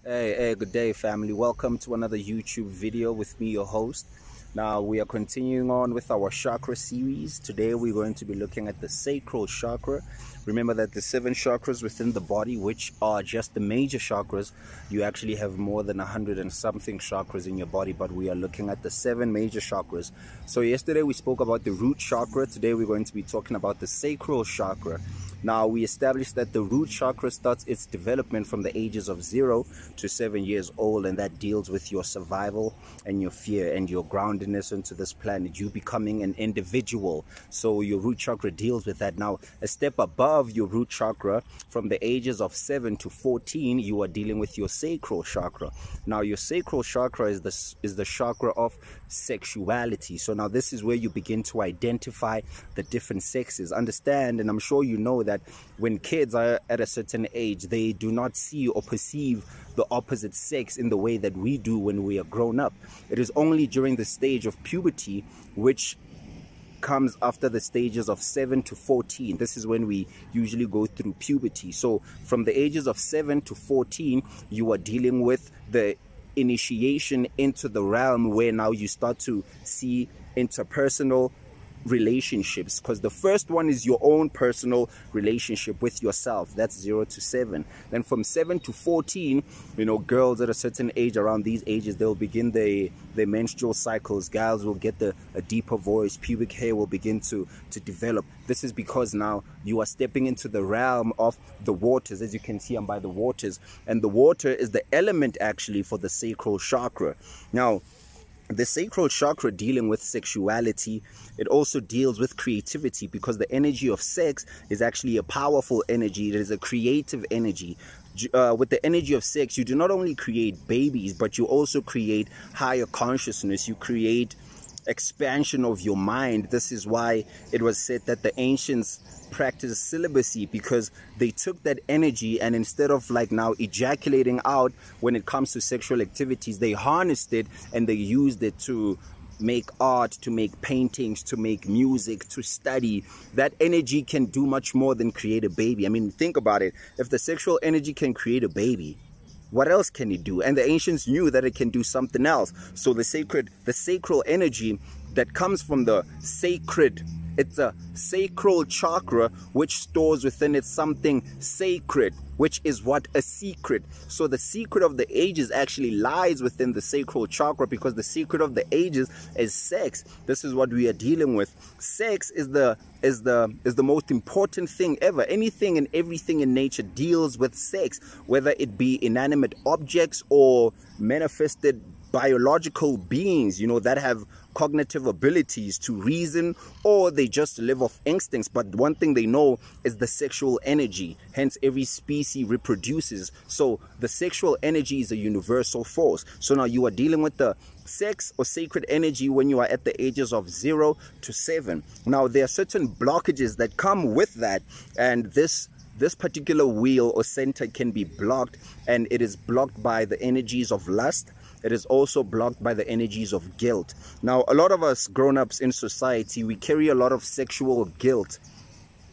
Hey, good day, family. Welcome to another YouTube video with me, your host. Now, we are continuing on with our chakra series. Today, we're going to be looking at the sacral chakra. Remember that the 7 chakras within the body, which are just the major chakras, you actually have more than 100 and something chakras in your body, but we are looking at the 7 major chakras. So yesterday, we spoke about the root chakra. Today, we're going to be talking about the sacral chakra. Now, we established that the root chakra starts its development from the ages of 0 to 7 years old, and that deals with your survival and your fear and your groundedness into this planet, you becoming an individual. So your root chakra deals with that. Now, a step above your root chakra, from the ages of 7 to 14, you are dealing with your sacral chakra. Now, your sacral chakra is the chakra of sexuality. So now this is where you begin to identify the different sexes. Understand, and I'm sure you know that when kids are at a certain age, they do not see or perceive the opposite sex in the way that we do when we are grown up. It is only during the stage of puberty, which comes after the stages of 7 to 14. This is when we usually go through puberty. So from the ages of 7 to 14, you are dealing with the initiation into the realm where now you start to see interpersonal relationships, because the first one is your own personal relationship with yourself. That's 0 to 7. Then from 7 to 14, you know, girls at a certain age, around these ages, they'll begin their menstrual cycles. Guys will get a deeper voice. Pubic hair will begin to develop. This is because now you are stepping into the realm of the waters. As you can see, I'm by the waters, and the water is the element actually for the sacral chakra. Now, the sacral chakra dealing with sexuality, it also deals with creativity, because the energy of sex is actually a powerful energy. It is a creative energy. With the energy of sex, you do not only create babies, but you also create higher consciousness. You create expansion of your mind. This is why it was said that the ancients practiced celibacy, because they took that energy and instead of like now ejaculating out when it comes to sexual activities, they harnessed it and they used it to make art, to make paintings, to make music, to study. That energy can do much more than create a baby. I mean, think about it. If the sexual energy can create a baby, what else can it do? And the ancients knew that it can do something else. So the sacral energy that comes from the sacred, it's a sacral chakra which stores within it something sacred, which is what? A secret. So the secret of the ages actually lies within the sacral chakra, because the secret of the ages is sex. This is what we are dealing with. Sex is the most important thing ever. Anything and everything in nature deals with sex, whether it be inanimate objects or manifested biological beings, you know, that have cognitive abilities to reason, or they just live off instincts. But one thing they know is the sexual energy. Hence, every species reproduces. So the sexual energy is a universal force. So now you are dealing with the sex or sacred energy when you are at the ages of 0 to 7. Now, there are certain blockages that come with that, and this particular wheel or center can be blocked, and it is blocked by the energies of lust. It is also blocked by the energies of guilt. Now, a lot of us grown-ups in society, we carry a lot of sexual guilt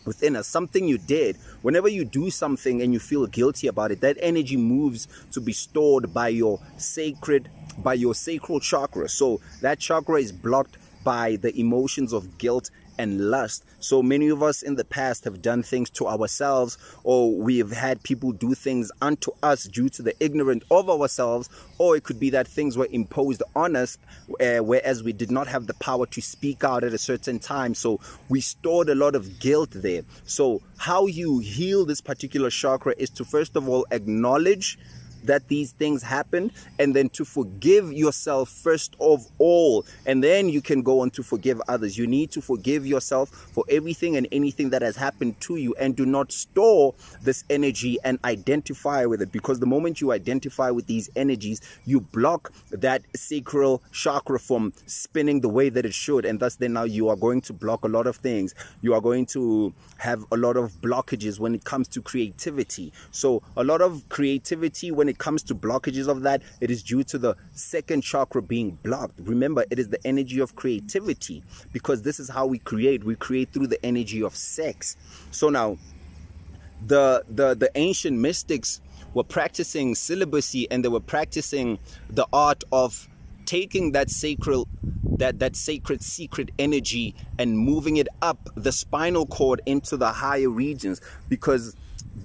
within us. Something you did, whenever you do something and you feel guilty about it, that energy moves to be stored by your sacral chakra. So that chakra is blocked by the emotions of guilt and lust. So many of us in the past have done things to ourselves, or we have had people do things unto us due to the ignorance of ourselves, or it could be that things were imposed on us, whereas we did not have the power to speak out at a certain time. So we stored a lot of guilt there. So how you heal this particular chakra is to first of all acknowledge that these things happened, and then to forgive yourself first of all, and then you can go on to forgive others. You need to forgive yourself for everything and anything that has happened to you, and do not store this energy and identify with it, because the moment you identify with these energies, you block that sacral chakra from spinning the way that it should, and thus then now you are going to block a lot of things. You are going to have a lot of blockages when it comes to creativity. So a lot of creativity, when it comes to blockages of that, it is due to the second chakra being blocked. Remember, it is the energy of creativity, because this is how we create. We create through the energy of sex. So now the ancient mystics were practicing celibacy, and they were practicing the art of taking that sacred secret energy and moving it up the spinal cord into the higher regions, because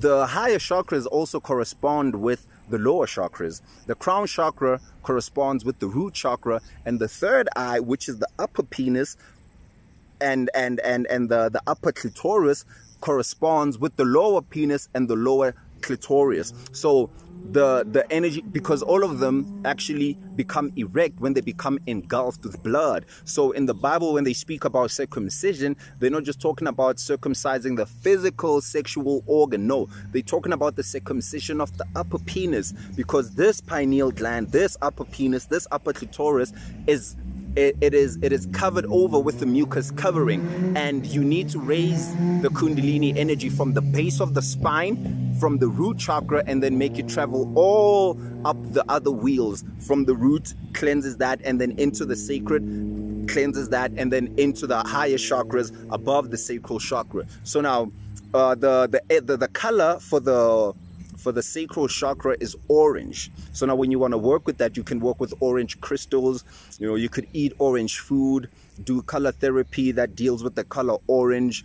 the higher chakras also correspond with the lower chakras. The crown chakra corresponds with the root chakra, and the third eye, which is the upper penis, and the upper clitoris, corresponds with the lower penis and the lower clitoris. So the energy, because all of them actually become erect when they become engulfed with blood. So in the Bible, when they speak about circumcision, they're not just talking about circumcising the physical sexual organ. No, they're talking about the circumcision of the upper penis, because this pineal gland, this upper penis, this upper clitoris it is covered over with the mucus covering, and you need to raise the kundalini energy from the base of the spine, from the root chakra, and then make it travel all up the other wheels. From the root, cleanses that, and then into the sacred, cleanses that, and then into the higher chakras above the sacral chakra. So now the color for the sacral chakra is orange. So now when you want to work with that, you can work with orange crystals. You know, you could eat orange food, do color therapy that deals with the color orange.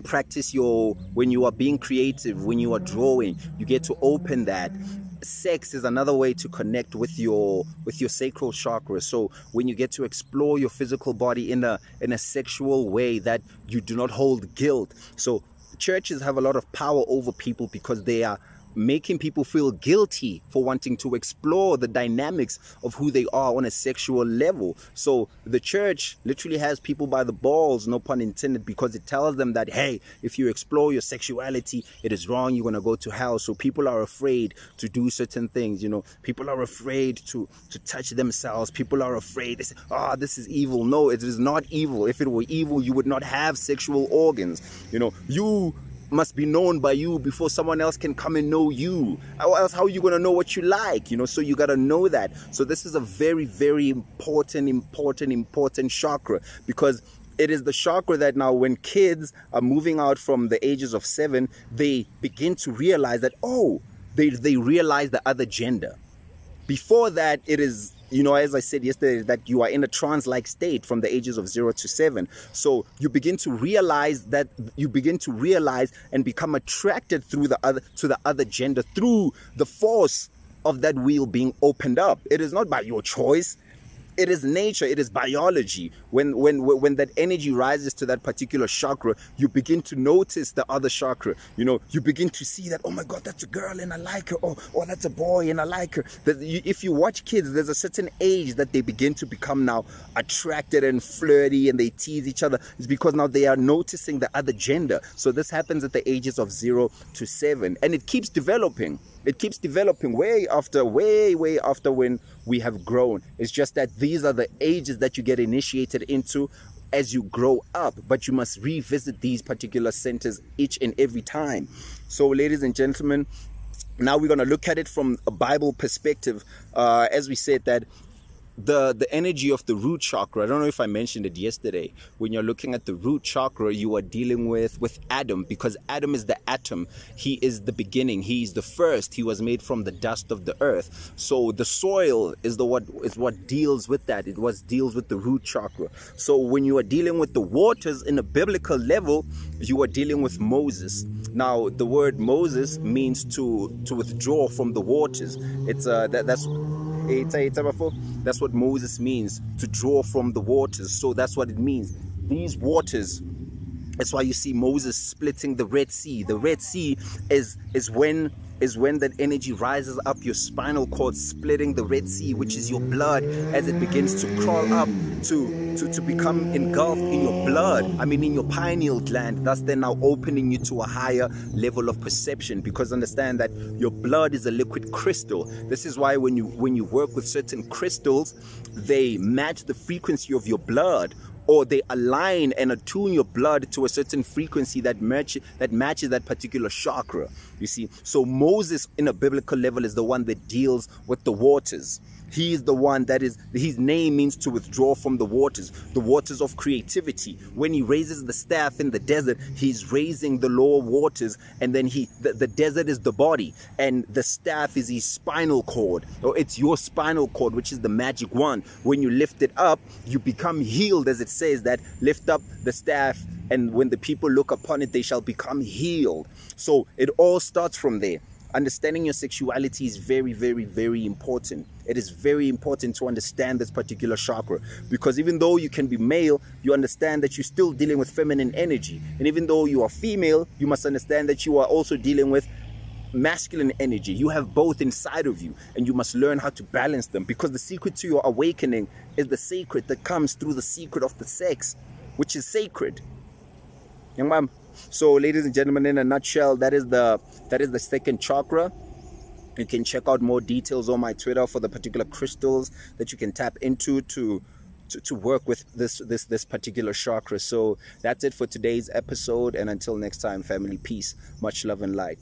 Practice when you are being creative, when you are drawing, you get to open that. Sex is another way to connect with your sacral chakra. So when you get to explore your physical body in a sexual way that you do not hold guilt. So churches have a lot of power over people because they are making people feel guilty for wanting to explore the dynamics of who they are on a sexual level. So the church literally has people by the balls, no pun intended, because it tells them that, hey, if you explore your sexuality, it is wrong, you're going to go to hell. So people are afraid to do certain things. You know, people are afraid to touch themselves. People are afraid. They say, oh, this is evil. No, it is not evil. If it were evil, you would not have sexual organs. You know, you must be known by you before someone else can come and know you. Or else, how are you going to know what you like? You know, so you got to know that. So this is a very, very important chakra, because it is the chakra that now when kids are moving out from the ages of 7, they begin to realize that, oh, they realize the other gender. Before that, it is, you know, as I said yesterday, that you are in a trance-like state from the ages of 0 to 7. So you begin to realize and become attracted to the other gender through the force of that wheel being opened up. It is not by your choice. It is nature, it is biology. When that energy rises to that particular chakra, you begin to notice the other chakra. You know, you begin to see that, oh my God, that's a girl and I like her. Or that's a boy and I like her. If you watch kids, there's a certain age that they begin to become now attracted and flirty, and they tease each other. It's because now they are noticing the other gender. So this happens at the ages of 0 to 7. And it keeps developing. It keeps developing way after when we have grown. It's just that these are the ages that you get initiated into as you grow up, but you must revisit these particular centers each and every time. So ladies and gentlemen, now we're going to look at it from a Bible perspective. As we said, that the energy of the root chakra, I don't know if I mentioned it yesterday, when you're looking at the root chakra, you are dealing with Adam, because Adam is the atom. He is the beginning. He is the first. He was made from the dust of the earth. So the soil is what deals with that. It deals with the root chakra. So when you are dealing with the waters in a biblical level, you are dealing with Moses. Now the word Moses means to withdraw from the waters. That's what Moses means, to draw from the waters. So that's what it means. These waters, that's why you see Moses splitting the Red Sea. The Red Sea is when that energy rises up your spinal cord, splitting the Red Sea, which is your blood, as it begins to crawl up to become engulfed in your blood, in your pineal gland, thus then now opening you to a higher level of perception. Because understand that your blood is a liquid crystal. This is why when you work with certain crystals, they match the frequency of your blood, or they align and attune your blood to a certain frequency that matches that particular chakra. You see, so Moses in a biblical level is the one that deals with the waters. He is the one that is, his name means to withdraw from the waters of creativity. When he raises the staff in the desert, he's raising the lower waters, and then the desert is the body, and the staff is his spinal cord, or it's your spinal cord, which is the magic wand. When you lift it up, you become healed, as it says that, lift up the staff, and when the people look upon it, they shall become healed. So it all starts from there. Understanding your sexuality is very, very, very important. It is very important to understand this particular chakra, because even though you can be male, you understand that you're still dealing with feminine energy. And even though you are female, you must understand that you are also dealing with masculine energy. You have both inside of you, and you must learn how to balance them, because the secret to your awakening is the sacred that comes through the secret of the sex, which is sacred. Young ma'am. So ladies and gentlemen, in a nutshell, that is the second chakra. You can check out more details on my Twitter for the particular crystals that you can tap into to work with this particular chakra. So that's it for today's episode, and until next time, family, peace, much love and light.